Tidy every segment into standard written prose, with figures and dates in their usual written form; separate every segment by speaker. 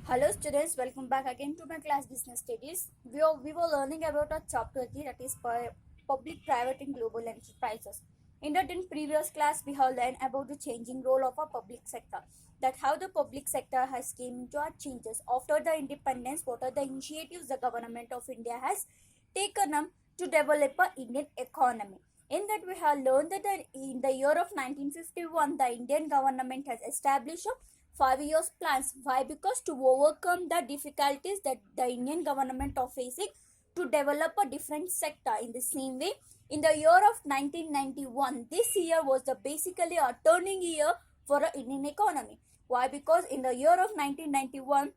Speaker 1: Hello students, welcome back again to my class business studies. We were learning about a chapter 3, that is public, private and global enterprises. In previous class we have learned about the changing role of a public sector, that how the public sector has came into our changes. After the independence, what are the initiatives the government of India has taken up to develop a Indian economy. In that we have learned that in the year of 1951, the Indian government has established a 5 years plans. Why? Because to overcome the difficulties that the Indian government are facing to develop a different sector. In the same way, in the year of 1991, this year was the basically a turning year for the Indian economy. Why? Because in the year of 1991,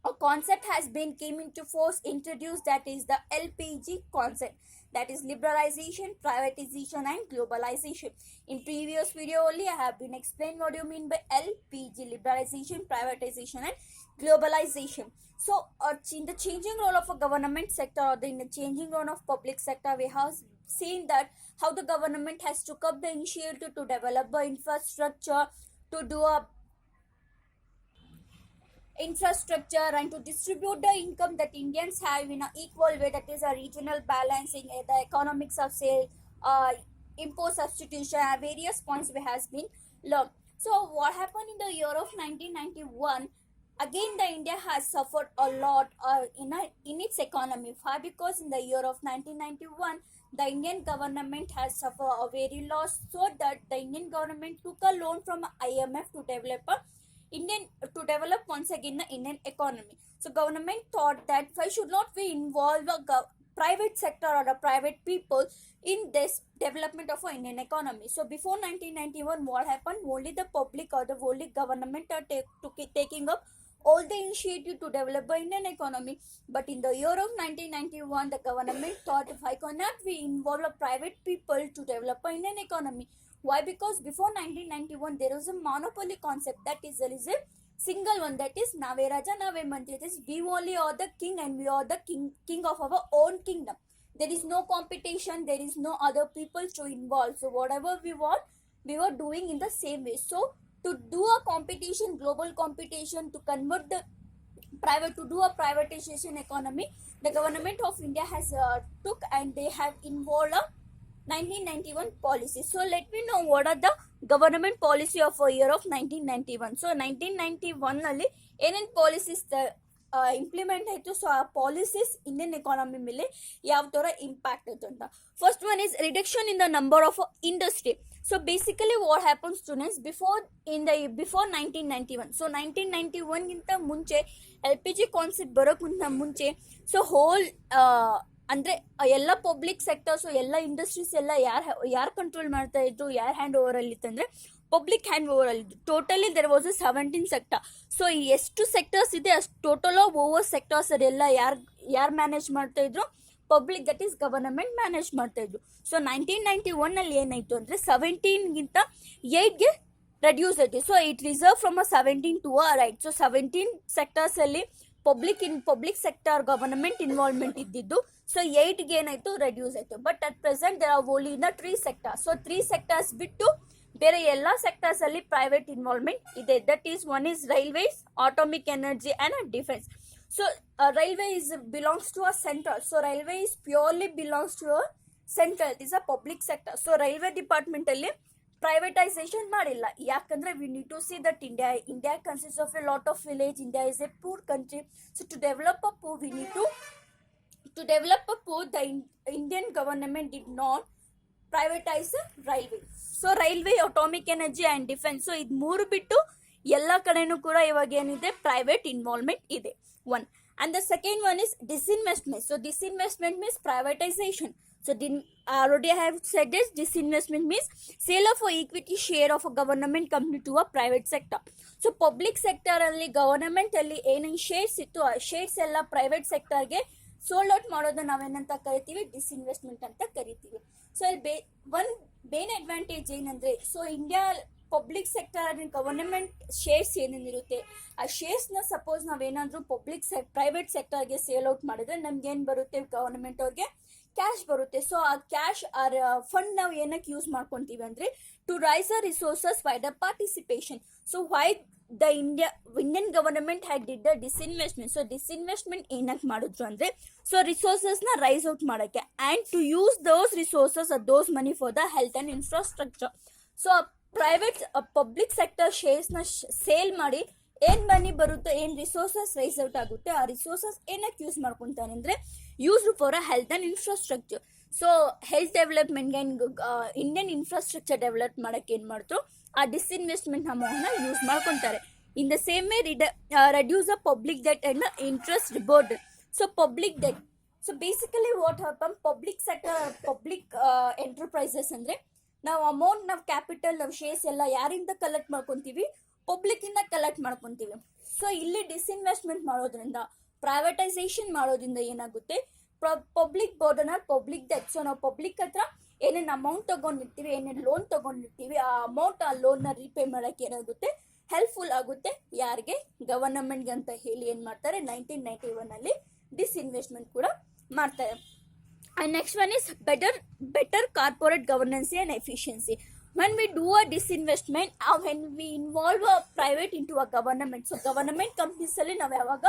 Speaker 1: a concept has been came into force introduced, that is the LPG concept, that is liberalization, privatization and globalization. In previous video only I have been explained what you mean by LPG, liberalization, privatization and globalization. So in the changing role of a government sector, or in the changing role of public sector, we have seen that how the government has took up the initiative to develop the infrastructure, to do a infrastructure and to distribute the income that Indians have in an equal way, that is a regional balancing, the economics of sale, import substitution, various points we has been learned. So what happened in the year of 1991? Again, the India has suffered a lot in its economy. Why? Because in the year of 1991, the Indian government has suffered a very loss, so that the Indian government took a loan from IMF to develop once again the Indian economy. So government thought that why should not we involve a private sector or the private people in this development of our Indian economy. So before 1991, what happened? Only the public or the only government are taking up all the initiative to develop the Indian economy. But in the year of 1991, the government thought, why cannot we involve a private people to develop the Indian economy? Why? Because before 1991, there was a monopoly concept, that is, there is a single one, that is Nave Raja Nave Mantri. That is, we only are the king and we are the king of our own kingdom. There is no competition, there is no other people to involve. So whatever we want, we were doing in the same way. So to do a competition, global competition, to convert the private, to do a privatization economy, the government of India has took and they have involved a 1991 policy. So let me know what are the government policy of a year of 1991. So 1991 ನಲ್ಲಿ ಏನೇನು policies implement ಆಯಿತು. So ಆ policies Indian economy ಮೇಲೆ ಯಾವ ಥರ impact ಆಯಿತು ಅಂತ. First one is reduction in the number of industry. So basically what happens, students, before 1991, so 1991 ಗಿಂತ ಮುಂಚೆ LPG ಕಾನ್ಸೆಪ್ಟ್ ಬರೋಕ್ಕಿಂತ ಮುಂಚೆ ಸೊ ಹೋಲ್ ಅಂದರೆ ಎಲ್ಲ ಪಬ್ಲಿಕ್ ಸೆಕ್ಟರ್ಸು, ಎಲ್ಲ ಇಂಡಸ್ಟ್ರೀಸ್ ಎಲ್ಲ ಯಾರು ಕಂಟ್ರೋಲ್ ಮಾಡ್ತಾ ಇದ್ರು, ಯಾರು ಹ್ಯಾಂಡ್ ಓವರಲ್ಲಿ ಇತ್ತಂದರೆ ಪಬ್ಲಿಕ್ ಹ್ಯಾಂಡ್ ಓವರಲ್ಲಿ. Totally there was 17 sector. So ಎಷ್ಟು ಸೆಕ್ಟರ್ಸ್ ಇದೆ ಅಷ್ಟು ಟೋಟಲ್ ಆಫ್ ಓವರ್ ಸೆಕ್ಟರ್ಸ್ ಅದೆಲ್ಲ ಯಾರು ಮ್ಯಾನೇಜ್ ಮಾಡ್ತಾ ಇದ್ರು? Public, that is government manage ಮಾಡ್ತಾ ಇದ್ರು. ಸೊ 1991 ಅಲ್ಲಿ ಏನಾಯ್ತು ಅಂದರೆ 17ಗಿಂತ 8ಗೆ ರೆಡ್ಯೂಸ್ ಆಯಿತು. So it reserve from 17 to right. So 17 sectors ಅಲ್ಲಿ ಪಬ್ಲಿಕ್ ಸೆಕ್ಟರ್ ಗವರ್ನಮೆಂಟ್ ಇನ್ವಾಲ್ವ್ಮೆಂಟ್ ಇದ್ದಿದ್ದು. ಸೊ 8ಗೆ ಏನಾಯ್ತು, ರೆಡ್ಯೂಸ್ ಆಯಿತು. But at present there are only in 3 sector. So 3 sectors ಬಿಟ್ಟು ಬೇರೆ ಎಲ್ಲ ಸೆಕ್ಟರ್ಸ್ ಅಲ್ಲಿ ಪ್ರೈವೇಟ್ ಇನ್ವಾಲ್ವ್ಮೆಂಟ್ ಇದೆ. That is one is railways, atomic energy and defence. So railway belongs to a central. So railway is purely belongs to a central. It is a public sector. So railway department ಅಲ್ಲಿ privatization ಮಾಡಿಲ್ಲ. ಯಾಕಂದ್ರೆ we need to see that India consists of a lot of village. India is a poor country. So to develop a poor, we need to develop a poor, the Indian government did not privatize the railway. So railway, atomic energy and defense. So ಇದು ಮೂರು ಬಿಟ್ಟು ಎಲ್ಲ ಕಡೆನೂ ಕೂಡ ಇವಾಗ ಏನಿದೆ, private involvement ಇದೆ. One. And the second one is disinvestment. So disinvestment means privatization. So already I have said this, disinvestment means sale of equity share of a government company to a private sector. So public sector ಅಲ್ಲಿ government ಅಲ್ಲಿ ಏನೇನು shares ಇತ್ತು, ಆ shares ಎಲ್ಲ private ಸೆಕ್ಟರ್ಗೆ sold out ಮಾಡೋದು ನಾವೇನಂತ ಕರಿತೀವಿ, disinvestment ಅಂತ ಕರಿತೀವಿ. ಸೊ ಅಲ್ಲಿ ಮೇನ್ ಅಡ್ವಾಂಟೇಜ್ ಏನಂದ್ರೆ, so India public sector government shares ಏನೇನಿರುತ್ತೆ, ಆ ಶೇರ್ಸ್ನ ಸಪೋಸ್ ನಾವೇನಾದರೂ ಪ್ರೈವೇಟ್ ಸೆಕ್ಟರ್ಗೆ ಸೇಲ್ ಔಟ್ ಮಾಡಿದ್ರೆ ನಮ್ಗೆ ಏನು ಬರುತ್ತೆ, ಗವರ್ನಮೆಂಟ್ ಅವ್ರಿಗೆ ಕ್ಯಾಶ್ ಬರುತ್ತೆ. ಸೊ ಆ ಕ್ಯಾಶ್ ಆರ್ ಫಂಡ್ ನಾವು ಏನಕ್ಕೆ ಯೂಸ್ ಮಾಡ್ಕೊತೀವಿ ಅಂದರೆ to raise a resources by the participation. So why the Indian government had did the disinvestment. So disinvestment ಏನಕ್ಕೆ ಮಾಡಿದ್ರು ಅಂದ್ರೆ, ಸೊ ರಿಸೋರ್ಸಸ್ನ ರೈಸ್ ಔಟ್ ಮಾಡೋಕ್ಕೆ and to use those resources those money for the health and infrastructure. So private public sector ಶೇರ್ಸ್ನ sale ಮಾಡಿ ಏನ್ ಮನಿ ಬರುತ್ತೋ, ಏನ್ ರಿಸೋರ್ಸಸ್ ರೈಸ್ ಔಟ್ ಆಗುತ್ತೆ, ಆ ರಿಸೋರ್ಸಸ್ ಏನಕ್ಕೆ ಯೂಸ್ ಮಾಡ್ಕೊಂತಾನೆ ಅಂದ್ರೆ used for a health and infrastructure. So health ಡೆವಲಪ್ಮೆಂಟ್ಗೆ ಇಂಡಿಯನ್ ಇನ್ಫ್ರಾಸ್ಟ್ರಕ್ಚರ್ ಡೆವಲಪ್ ಮಾಡೋಕ್ಕೆ ಏನು ಮಾಡ್ತು, ಆ ಡಿಸ್ಇನ್ವೆಸ್ಟ್ಮೆಂಟ್ ಅಮೌಂಟ್ನ ಯೂಸ್ ಮಾಡ್ಕೊತಾರೆ. In the same way reduce the public debt and interest reboard. So public debt, so basically what happen, public sector public enterprises ಅಂದರೆ ನಾವು amount, ನಾವು ಕ್ಯಾಪಿಟಲ್, ನಾವು ಶೇರ್ಸ್ ಎಲ್ಲ ಯಾರಿಂದ ಕಲೆಕ್ಟ್ ಮಾಡ್ಕೊತೀವಿ, ಪಬ್ಲಿಕ್ಕಿಂದ ಕಲೆಕ್ಟ್ ಮಾಡ್ಕೊತೀವಿ. ಸೊ ಇಲ್ಲಿ ಡಿಸ್ಇನ್ವೆಸ್ಟ್ಮೆಂಟ್ ಮಾಡೋದ್ರಿಂದ, ಪ್ರೈವೇಟೈಸೇಷನ್ ಮಾಡೋದ್ರಿಂದ ಏನಾಗುತ್ತೆ, public burden or public debt. So ನಾವು ಪಬ್ಲಿಕ್ ಹತ್ರ ಏನೇನು ಅಮೌಂಟ್ ತೊಗೊಂಡಿರ್ತೀವಿ, ಏನೇನು ಲೋನ್ ತೊಗೊಂಡಿರ್ತೀವಿ, ಆ ಅಮೌಂಟ್, ಆ ಲೋನ್ನ ರೀಪೇ ಮಾಡೋಕ್ಕೆ ಏನಾಗುತ್ತೆ, ಹೆಲ್ಪ್ಫುಲ್ ಆಗುತ್ತೆ. ಯಾರಿಗೆ, ಗವರ್ನಮೆಂಟ್ಗೆ ಅಂತ ಹೇಳಿ ಏನು ಮಾಡ್ತಾರೆ, 1991 ಡಿಸ್ಇನ್ವೆಸ್ಟ್ಮೆಂಟ್ ಕೂಡ ಮಾಡ್ತಾರೆ. And next one is better corporate governance and efficiency. when we do a disinvestment, when we involve a private into a government, so government companies ಅಲ್ಲಿ ನಾವು ಯಾವಾಗ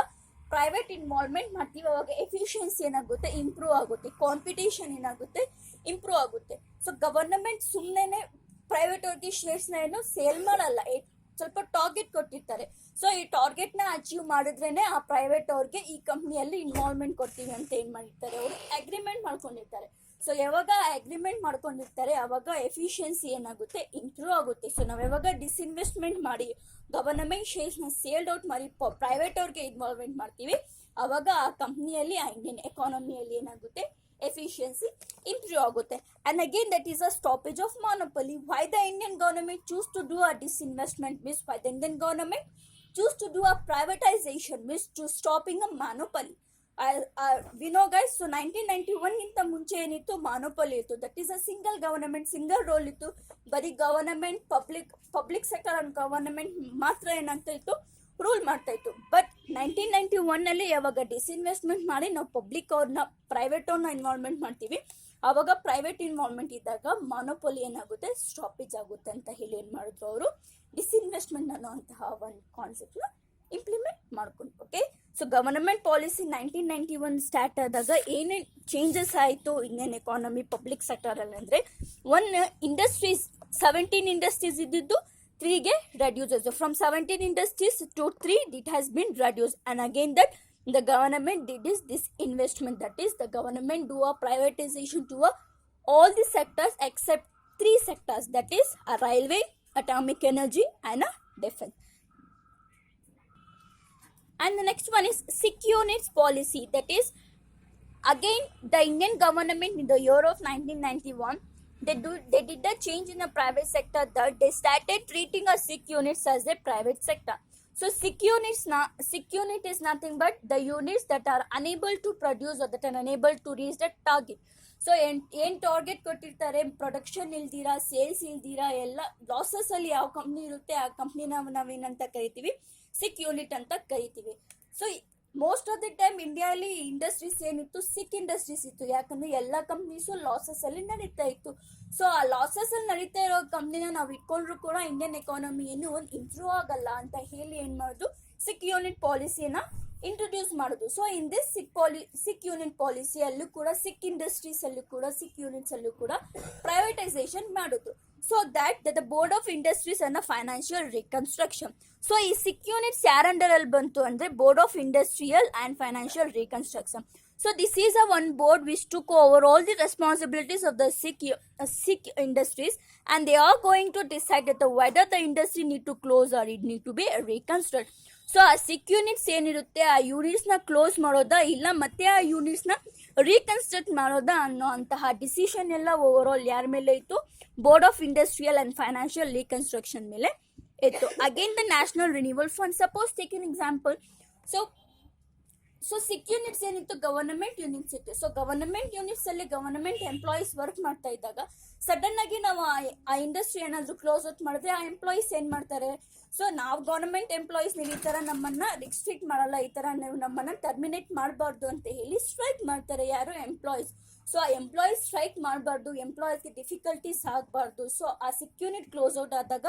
Speaker 1: ಪ್ರೈವೇಟ್ ಇನ್ವಾಲ್ವ್ಮೆಂಟ್ ಮಾಡ್ತೀವಿ ಅವಾಗ ಎಫಿಷಿಯನ್ಸಿ ಏನಾಗುತ್ತೆ, ಇಂಪ್ರೂವ್ ಆಗುತ್ತೆ, ಕಾಂಪಿಟೇಷನ್ ಏನಾಗುತ್ತೆ, ಇಂಪ್ರೂವ್ ಆಗುತ್ತೆ. So government ಸುಮ್ಮನೆ ಪ್ರೈವೇಟ್ ಅವ್ರಿಗೆ ಶೇರ್ಸ್ನ ಏನು ಸೇಲ್ ಮಾಡಲ್ಲ, ಸ್ವಲ್ಪ ಟಾರ್ಗೆಟ್ ಕೊಟ್ಟಿರ್ತಾರೆ. ಸೊ ಈ ಟಾರ್ಗೆಟ್ನ ಅಚೀವ್ ಮಾಡಿದ್ರೇನೆ ಆ ಪ್ರೈವೇಟ್ ಅವ್ರಿಗೆ ಈ ಕಂಪ್ನಿಯಲ್ಲಿ ಇನ್ವಾಲ್ವ್ಮೆಂಟ್ ಕೊಡ್ತೀವಿ ಅಂತ ಏನು ಮಾಡಿರ್ತಾರೆ, ಅವರು ಅಗ್ರಿಮೆಂಟ್ ಮಾಡ್ಕೊಂಡಿರ್ತಾರೆ. ಸೊ ಯಾವಾಗ ಅಗ್ರಿಮೆಂಟ್ ಮಾಡ್ಕೊಂಡಿರ್ತಾರೆ ಅವಾಗ ಎಫಿಷಿಯನ್ಸಿ ಏನಾಗುತ್ತೆ, ಇಂಪ್ರೂವ್ ಆಗುತ್ತೆ. ಸೊ ನಾವು ಯಾವಾಗ ಡಿಸ್ಇನ್ವೆಸ್ಟ್ಮೆಂಟ್ ಮಾಡಿ ಗವರ್ನಮೆಂಟ್ ಶೇರ್ಸ್ನ ಸೇಲ್ಡ್ ಔಟ್ ಮಾಡಿ ಪ್ರೈವೇಟ್ ಅವ್ರಿಗೆ ಇನ್ವಾಲ್ವ್ಮೆಂಟ್ ಮಾಡ್ತೀವಿ, ಅವಾಗ ಆ ಕಂಪ್ನಿಯಲ್ಲಿ, ಆ ಇಂಡಿಯನ್ ಎಕಾನಮಿಯಲ್ಲಿ ಏನಾಗುತ್ತೆ, ಎಫಿಷಿಯನ್ಸಿ ಇಂಪ್ರೂವ್ ಆಗುತ್ತೆ. And again that is a stoppage of monopoly. Why the Indian government choose to do a disinvestment means why the Indian government choose to do a privatisation means to stopping a monopoly. We know guys, so 1991 ಮುಂಚೆ ಏನಿತ್ತು, ಮಾನೋಪಲಿ ಇತ್ತು. That is a single government, single roll ಇತ್ತು. ಬರೀ government, public sector and government ಮಾತ್ರ ಏನಾಗ್ತಾ ಇತ್ತು, rule ಮಾಡ್ತಾ ಇತ್ತು. ಬಟ್ 1991 ಯಾವಾಗ ಡಿಸ್ಇನ್ವೆಸ್ಟ್ಮೆಂಟ್ ಮಾಡಿ ನಾವು ಪಬ್ಲಿಕ್ ಅವ್ರನ್ನ, ಪ್ರೈವೇಟ್ ಅವ್ರನ್ನ ಇನ್ವಾಲ್ವ್ಮೆಂಟ್ ಮಾಡ್ತೀವಿ, ಆವಾಗ ಪ್ರೈವೇಟ್ ಇನ್ವಾಲ್ವ್ಮೆಂಟ್ ಇದ್ದಾಗ ಮಾನೋಪಲಿ ಏನಾಗುತ್ತೆ, ಸ್ಟಾಪೇಜ್ ಆಗುತ್ತೆ ಅಂತ ಹೇಳಿ ಏನು ಮಾಡಿದ್ರು ಅವರು, ಡಿಸ್ಇನ್ವೆಸ್ಟ್ಮೆಂಟ್ ಅನ್ನೋಂತಹ ಒಂದು ಕಾನ್ಸೆಪ್ಟ್ನ ಇಂಪ್ಲಿಮೆಂಟ್ ಮಾಡ್ಕೊಂಡು. Okay, so government policy 1991 start ಆದಾಗ ಏನೇನು ಚೇಂಜಸ್ ಆಯಿತು ಇಂಡಿಯನ್ ಎಕಾನಮಿ ಪಬ್ಲಿಕ್ ಸೆಕ್ಟರಲ್ಲಿ ಅಂದರೆ, ಒನ್ ಇಂಡಸ್ಟ್ರೀಸ್, 17 ಇಂಡಸ್ಟ್ರೀಸ್ ಇದ್ದಿದ್ದು 3ಗೆ reduces. From 17 industries to 3 it has been reduce. And again that the government did this investment, that is the government do a privatization to all the sectors except 3 sectors, that is a railway, atomic energy and a defense. And the next one is sick units policy, that is again the Indian government in the year of 1991 they did a change in the private sector, that they started treating a sick units as a private sector. So sick unit is nothing but the units that are unable to produce or that are unable to reach the target. So ಏನು target ಕೊಟ್ಟಿರ್ತಾರೆ, production ಇಲ್ದಿರಾ, sales ಇಲ್ದಿರಾ, ಎಲ್ಲ losses ಅಲ್ಲಿ ಯಾವ company ಇರುತ್ತೆ ಆ ಕಂಪ್ನಿನ ನಾವೇನಂತ ಕರಿತೀವಿ, ಸಿಕ್ unit ಅಂತ ಕರಿತೀವಿ. So most of the time ಇಂಡಿಯಾಲಿ ಇಂಡಸ್ಟ್ರೀಸ್ ಏನಿತ್ತು, ಸಿಕ್ ಇಂಡಸ್ಟ್ರೀಸ್ ಇತ್ತು. ಯಾಕಂದ್ರೆ ಎಲ್ಲ ಕಂಪ್ನೀಸು ಲಾಸಸ್ ಅಲ್ಲಿ ನಡೀತಾ ಇತ್ತು. ಸೊ ಆ ಲಾಸಸ್ ಅಲ್ಲಿ ನಡೀತಾ ಇರೋ ಕಂಪ್ನಿನ ನಾವು ಇಟ್ಕೊಂಡ್ರು ಕೂಡ ಇಂಡಿಯನ್ ಎಕಾನಮಿ ಏನು ಒಂದು ಇಂಪ್ರೂವ್ ಆಗಲ್ಲ ಅಂತ ಹೇಳಿ ಏನು ಮಾಡೋದು, ಸಿಕ್ ಯೂನಿಟ್ ಪಾಲಿಸಿನ ಇಂಟ್ರೊಡ್ಯೂಸ್ ಮಾಡೋದು. So in this sick unit ಪಾಲಿಸಿಯಲ್ಲೂ ಕೂಡ, ಸಿಕ್ ಇಂಡಸ್ಟ್ರೀಸ್ ಅಲ್ಲೂ ಕೂಡ, ಸಿಕ್ ಯೂನಿಟ್ಸ್ ಅಲ್ಲೂ ಕೂಡ ಪ್ರೈವೇಟೈಸೇಷನ್ ಮಾಡೋದು. So that the board of industries and financial reconstruction. So ಈ ಸಿಕ್ ಯೂನಿಟ್ಸ್ ಯಾರ ಅಂಡರಲ್ಲಿ ಬಂತು ಅಂದರೆ, board of industrial and financial reconstruction. So this is a one board which took over all the responsibilities of the sick industries, and they are going to decide that whether the industry need to close or it need to be reconstructed. So ಆ ಸಿಕ್ units ಏನಿರುತ್ತೆ ಆ ಯೂನಿಟ್ಸ್ನ close ಮಾಡೋದಾ ಇಲ್ಲ ಮತ್ತೆ ಆ ಯೂನಿಟ್ಸ್ನ reconstruct ಮಾಡೋದಾ ಅನ್ನೋ ಅಂತಹ ಡಿಸಿಷನ್ ಎಲ್ಲ ಓವರ್ ಆಲ್ ಯಾರ ಮೇಲೆ ಇತ್ತು, board of industrial and financial reconstruction ಮೇಲೆ ಇತ್ತು. Again the national renewal fund, suppose take an example. So sick units ಏನಿತ್ತು, ಗವರ್ನಮೆಂಟ್ ಯೂನಿಟ್ಸ್ ಇತ್ತು. ಸೊ ಗವರ್ನಮೆಂಟ್ ಯೂನಿಟ್ಸ್ ಅಲ್ಲಿ ಗವರ್ನಮೆಂಟ್ ಎಂಪ್ಲಾಯೀಸ್ ವರ್ಕ್ ಮಾಡ್ತಾ ಇದ್ದಾಗ ಸಡನ್ ಆಗಿ ನಾವು ಆ ಇಂಡಸ್ಟ್ರಿ ಏನಾದರೂ ಕ್ಲೋಸ್ ಔಟ್ ಮಾಡಿದ್ರೆ ಆ ಎಂಪ್ಲಾಯೀಸ್ ಏನು ಮಾಡ್ತಾರೆ, ಸೊ ನಾವು ಗವರ್ನಮೆಂಟ್ ಎಂಪ್ಲಾಯೀಸ್ ನೀವು ಈ ಥರ ನಮ್ಮನ್ನ ರಿಸ್ಟ್ರಿಕ್ಟ್ ಮಾಡಲ್ಲ, ಈ ಥರ ನೀವು ನಮ್ಮನ್ನ ಟರ್ಮಿನೇಟ್ ಮಾಡಬಾರ್ದು ಅಂತ ಹೇಳಿ ಸ್ಟ್ರೈಕ್ ಮಾಡ್ತಾರೆ ಯಾರು, ಎಂಪ್ಲಾಯೀಸ್. ಸೊ ಆ ಎಂಪ್ಲಾಯೀಸ್ ಸ್ಟ್ರೈಕ್ ಮಾಡಬಾರ್ದು, ಎಂಪ್ಲಾಯೀಸ್ಗೆ ಡಿಫಿಕಲ್ಟೀಸ್ ಆಗಬಾರ್ದು. ಸೊ ಆ ಸಿಕ್ ಯೂನಿಟ್ ಕ್ಲೋಸ್ ಔಟ್ ಆದಾಗ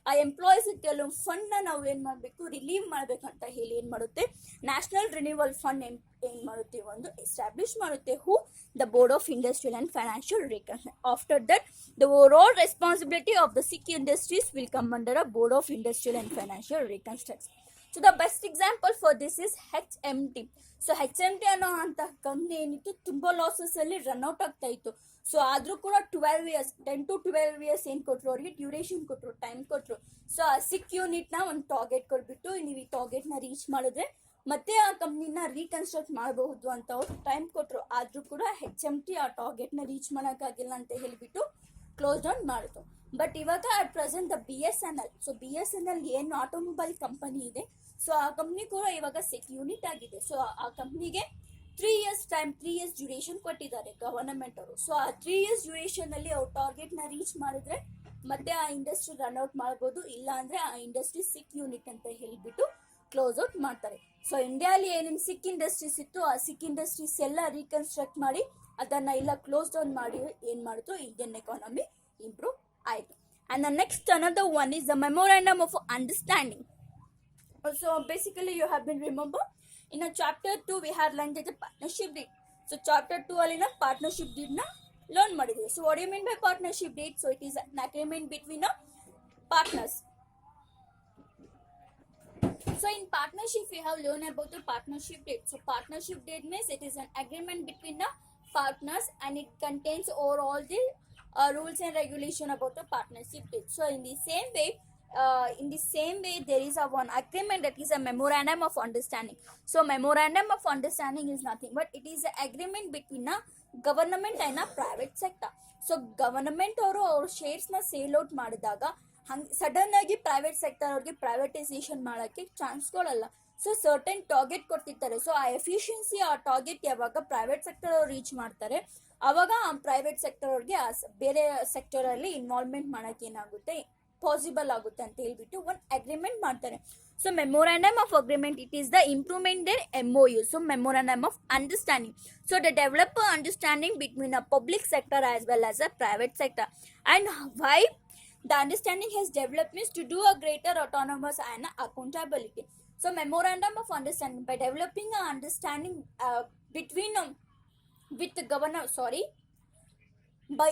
Speaker 1: ಆ ಎಂಪ್ಲಾಯೀಸ್ ಕೆಲವು ಫಂಡ್ನ ನಾವು ಏನು ಮಾಡಬೇಕು, ರಿಲೀವ್ ಮಾಡಬೇಕಂತ ಹೇಳಿ ಏನು ಮಾಡುತ್ತೆ, ನ್ಯಾಷನಲ್ ರಿನ್ಯೂವಲ್ ಫಂಡ್ ಏನು ಮಾಡುತ್ತೆ, ಒಂದು ಎಸ್ಟಾಬ್ಲಿಷ್ ಮಾಡುತ್ತೆ. Who the board of industrial and financial reconstruction. After that the overall responsibility of the sick industries will come under a board of industrial and financial reconstruction. So the best example for this is HMT. So HMT ಅನ್ನೋ ಅಂತ company ಏನಿತ್ತು, ತುಂಬ ಲಾಸಸ್ಸಲ್ಲಿ run out ಆಗ್ತಾ ಇತ್ತು. So ಆದರೂ ಕೂಡ 12 years 10 to 12 years ಏನು ಕೊಟ್ಟರು, ಅವ್ರಿಗೆ ಡ್ಯೂರೇಷನ್ ಕೊಟ್ಟರು, ಟೈಮ್ ಕೊಟ್ಟರು. ಸೊ ಆ ಸಿಕ್ ಯೂನಿಟ್ನ ಒಂದು ಟಾರ್ಗೆಟ್ ಕೊಟ್ಬಿಟ್ಟು, ನೀವು ಈ ಟಾರ್ಗೆಟ್ನ ರೀಚ್ ಮಾಡಿದ್ರೆ ಮತ್ತೆ ಆ ಕಂಪ್ನಿನ ರೀಕನ್ಸ್ಟ್ರಕ್ಟ್ ಮಾಡಬಹುದು ಅಂತ ಅವ್ರು ಟೈಮ್ ಕೊಟ್ಟರು. ಆದರೂ ಕೂಡ HMT ಆ ಟಾರ್ಗೆಟ್ನ ರೀಚ್ ಮಾಡೋಕ್ಕಾಗಿಲ್ಲ ಅಂತ ಹೇಳಿಬಿಟ್ಟು ಕ್ಲೋಸ್ ಡೌನ್ ಮಾಡಿತು. ಬಟ್ ಇವಾಗ at present the BSNL, so BSNL ಏನು ಆಟೋಮೊಬೈಲ್ ಕಂಪನಿ ಇದೆ, ಸೊ ಆ ಕಂಪ್ನಿ ಕೂಡ ಇವಾಗ ಸಿಕ್ ಯೂನಿಟ್ ಆಗಿದೆ. ಸೊ ಆ ಕಂಪ್ನಿಗೆ 3 years ಟೈಮ್, 3 years ಡ್ಯೂರೇಷನ್ ಕೊಟ್ಟಿದ್ದಾರೆ ಗವರ್ನಮೆಂಟ್ ಅವರು. ಸೊ ಆ 3 years ಡ್ಯೂರೇಷನಲ್ಲಿ ಅವ್ರು ಟಾರ್ಗೆಟ್ನ ರೀಚ್ ಮಾಡಿದ್ರೆ ಮತ್ತೆ ಆ ಇಂಡಸ್ಟ್ರಿ ರನ್ಔಟ್ ಮಾಡ್ಬೋದು, ಇಲ್ಲ ಅಂದರೆ ಆ ಇಂಡಸ್ಟ್ರಿ ಸಿಕ್ ಯೂನಿಟ್ ಅಂತ ಹೇಳಿಬಿಟ್ಟು ಕ್ಲೋಸ್ ಔಟ್ ಮಾಡ್ತಾರೆ. ಸೊ ಇಂಡಿಯಾಲಿ ಏನೇನು ಸಿಕ್ ಇಂಡಸ್ಟ್ರೀಸ್ ಇತ್ತು, ಆ ಸಿಕ್ ಇಂಡಸ್ಟ್ರೀಸ್ ಎಲ್ಲ ರೀಕನ್ಸ್ಟ್ರಕ್ಟ್ ಮಾಡಿ ಅದನ್ನು ಎಲ್ಲ ಕ್ಲೋಸ್ ಡೌನ್ ಮಾಡಿ ಏನು ಮಾಡಿದ್ರು, ಇಂಡಿಯನ್ ಎಕಾನಮಿ ಇಂಪ್ರೂವ್ ಆಯಿತು. And the next another one is the memorandum of understanding. So basically you have been remember in a chapter 2 we had learned the partnership deed. So chapter 2 alina partnership deed na learn ಮಾಡಿದ್ವಿ. So what do you mean by partnership deed? So it is an agreement between partners. So in partnership we have learned about the partnership deed. So partnership deed means it is an agreement between the partners and it contains all the rules and regulation about the partnership deed. So in the same way there is a one agreement that is a memorandum of understanding. So memorandum of understanding is nothing but it is an agreement between a government and a private sector. So government ಅವರು ಅವ್ರ ಶೇರ್ಸ್ನ sale out ಮಾಡಿದಾಗ ಹಂಗೆ sudden ಆಗಿ private sector ಅವ್ರಿಗೆ privatisation ಮಾಡೋಕ್ಕೆ chance ಕೊಡಲ್ಲ. So certain target ಕೊಟ್ಟಿರ್ತಾರೆ. So ಆ ಎಫಿಷಿಯನ್ಸಿ, ಆ ಟಾರ್ಗೆಟ್ ಯಾವಾಗ ಪ್ರೈವೇಟ್ ಸೆಕ್ಟರ್ ಅವ್ರು ರೀಚ್ ಮಾಡ್ತಾರೆ ಆವಾಗ ಆ ಪ್ರೈವೇಟ್ ಸೆಕ್ಟರ್ ಅವ್ರಿಗೆ ಆ ಬೇರೆ ಸೆಕ್ಟರಲ್ಲಿ ಇನ್ವಾಲ್ವ್ಮೆಂಟ್ ಮಾಡೋಕ್ಕೆ ಏನಾಗುತ್ತೆ, ಪಾಸಿಬಲ್ ಆಗುತ್ತೆ ಅಂತ ಹೇಳ್ಬಿಟ್ಟು ಒಂದು ಅಗ್ರಿಮೆಂಟ್ ಮಾಡ್ತಾರೆ. So memorandum of agreement it is the improvement there MOU. So memorandum of understanding. So the develop understanding between a public sector as well as a private sector. And why the understanding has developed means to do a greater autonomous and accountability. So memorandum of understanding, by developing a understanding between with the governor by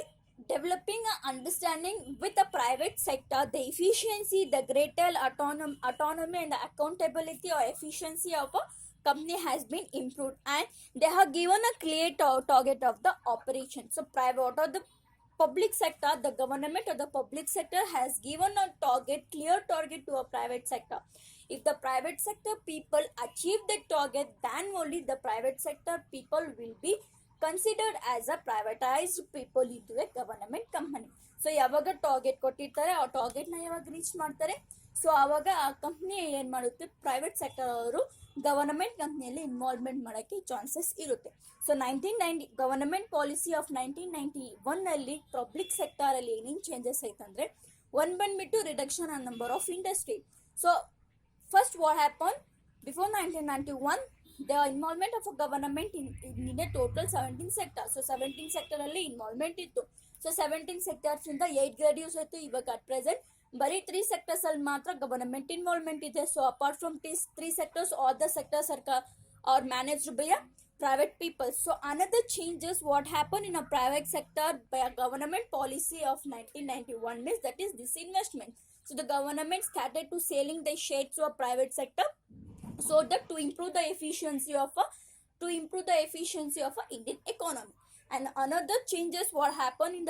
Speaker 1: developing a understanding with the private sector, the efficiency, the greater autonomy and the accountability or efficiency of a company has been improved and they have given a clear target of the operation. So private or the public sector, the government or the public sector has given a clear target to a private sector. If the private sector people achieve the target, then only the private sector people will be considered as a privatized people into a government company. So ಯಾವಾಗ target ಕೊಟ್ಟಿರ್ತಾರೆ ಆ ಟಾರ್ಗೆಟ್ನ ಯಾವಾಗ reach ಮಾಡ್ತಾರೆ, so ಆವಾಗ ಆ company ಏನು ಮಾಡುತ್ತೆ, private sector ಅವರು ಗವರ್ನಮೆಂಟ್ ಕಂಪ್ನಿಯಲ್ಲಿ ಇನ್ವಾಲ್ವ್ಮೆಂಟ್ ಮಾಡೋಕ್ಕೆ ಚಾನ್ಸಸ್ ಇರುತ್ತೆ. So 1990 government policy of 1991 public ಸೆಕ್ಟರಲ್ಲಿ ಏನೇನು ಚೇಂಜಸ್ ಆಯ್ತಂದರೆ, ಒಂದು ಬಂದ್ಬಿಟ್ಟು reduction on number of industry. So first what happen before 1991 the involvement of a government in a total 17 sectors. So 17 ಸೆಕ್ಟರಲ್ಲಿ involvement ಇತ್ತು. ಸೊ 17 ಸೆಕ್ಟರ್ಸಿಂದ 8 ಗ್ರೇಡ್ಯೂಸ್ ಆಯಿತು. ಇವಾಗ ಅಟ್ ಪ್ರೆಸೆಂಟ್ ಬರೀ 3 ಸೆಕ್ಟರ್ಸಲ್ಲಿ ಮಾತ್ರ ಗವರ್ನಮೆಂಟ್ ಇನ್ವಾಲ್ವ್ಮೆಂಟ್ ಇದೆ. So apart from 3 sectors all the sectors are managed by a private people. So another changes what happened in a private sector by a government policy of 1991 means that is disinvestment. So the government started to selling the shares to a private sector so that to improve the efficiency of a Indian economy. And another changes what happened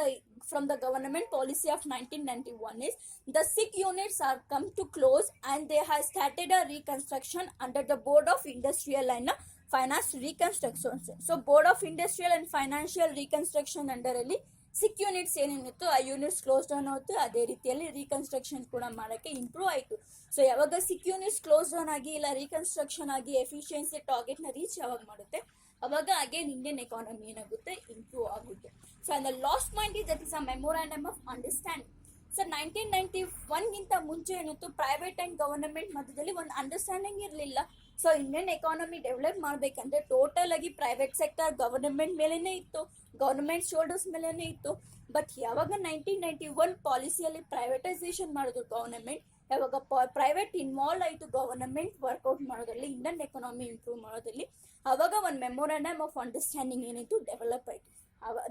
Speaker 1: from the government policy of 1991 is the sick units are come to close and they have started a reconstruction under the Board of Industrial and Finance Reconstruction. So Board of Industrial and Financial Reconstruction under ಅಲ್ಲಿ ಸಿಕ್ units ಏನೇನಿತ್ತು ಆ units close down ಆಯಿತು. ಅದೇ ರೀತಿಯಲ್ಲಿ reconstruction ಕೂಡ ಮಾಡೋಕ್ಕೆ improve ಆಯಿತು. So ಯಾವಾಗ ಸಿಕ್ units close down ಆಗಿ ಇಲ್ಲ ರೀಕನ್ಸ್ಟ್ರಕ್ಷನ್ ಆಗಿ ಎಫಿಷಿಯನ್ಸಿ ಟಾರ್ಗೆಟ್ನ ರೀಚ್ ಯಾವಾಗ ಮಾಡುತ್ತೆ ಅವಾಗ ಅಗೇನ್ ಇಂಡಿಯನ್ ಎಕಾನಮಿ ಏನಾಗುತ್ತೆ, ಇಂಪ್ರೂವ್ ಆಗುತ್ತೆ. So and the last point is that is a memorandum of understanding. So 1991ಗಿಂತ ಮುಂಚೆ ಏನಿತ್ತು, ಪ್ರೈವೇಟ್ ಆ್ಯಂಡ್ ಗವರ್ನಮೆಂಟ್ ಮಧ್ಯದಲ್ಲಿ ಒಂದು ಅಂಡರ್ಸ್ಟ್ಯಾಂಡಿಂಗ್ ಇರಲಿಲ್ಲ. ಸೊ ಇಂಡಿಯನ್ ಎಕಾನಮಿ ಡೆವಲಪ್ ಮಾಡಬೇಕಂದ್ರೆ ಟೋಟಲ್ ಆಗಿ ಪ್ರೈವೇಟ್ ಸೆಕ್ಟರ್ ಗವರ್ನಮೆಂಟ್ ಮೇಲೇ ಇತ್ತು. ಗೌರ್ಮೆಂಟ್ ಶೋಲ್ಡರ್ಸ್ ಮೇಲೇನೆ ಇತ್ತು. ಬಟ್ ಯಾವಾಗ 1991 ಪಾಲಿಸಿಯಲ್ಲಿ ಪ್ರೈವೇಟೈಸೇಷನ್ ಮಾಡಿದ್ರು ಗವರ್ನಮೆಂಟ್, ಯಾವಾಗ ಪ್ರೈವೇಟ್ ಇನ್ವಾಲ್ವ್ ಆಯಿತು ಗವರ್ನಮೆಂಟ್ ವರ್ಕೌಟ್ ಮಾಡೋದ್ರಲ್ಲಿ, ಇಂಡಿಯನ್ ಎಕಾನಮಿ ಇಂಪ್ರೂವ್ ಮಾಡೋದ್ರಲ್ಲಿ, ಅವಾಗ ಒಂದು ಮೆಮೊರಾಂಡಮ್ ಆಫ್ ಅಂಡರ್ಸ್ಟ್ಯಾಂಡಿಂಗ್ ಏನಿತ್ತು ಡೆವಲಪ್ ಆಯಿತು.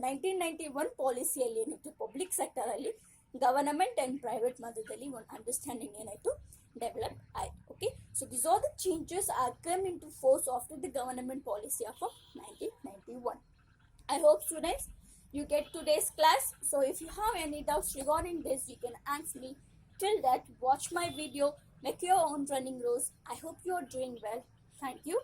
Speaker 1: 1991 ಪಾಲಿಸಿಯಲ್ಲಿ ಏನಿತ್ತು ಪಬ್ಲಿಕ್ ಸೆಕ್ಟರಲ್ಲಿ ಗವರ್ನಮೆಂಟ್ ಆ್ಯಂಡ್ ಪ್ರೈವೇಟ್ ಮಧ್ಯದಲ್ಲಿ ಒಂದು ಅಂಡರ್ಸ್ಟ್ಯಾಂಡಿಂಗ್ ಏನಾಯಿತು ಡೆವಲಪ್ ಆಯಿತು. Okay, so this are the changes are come in to force after the government policy of 1991. I hope students you get today's class. So if you have any doubts regarding this, you can ask me. Till that, watch my video, make your own running rules. I hope you are doing well. Thank you.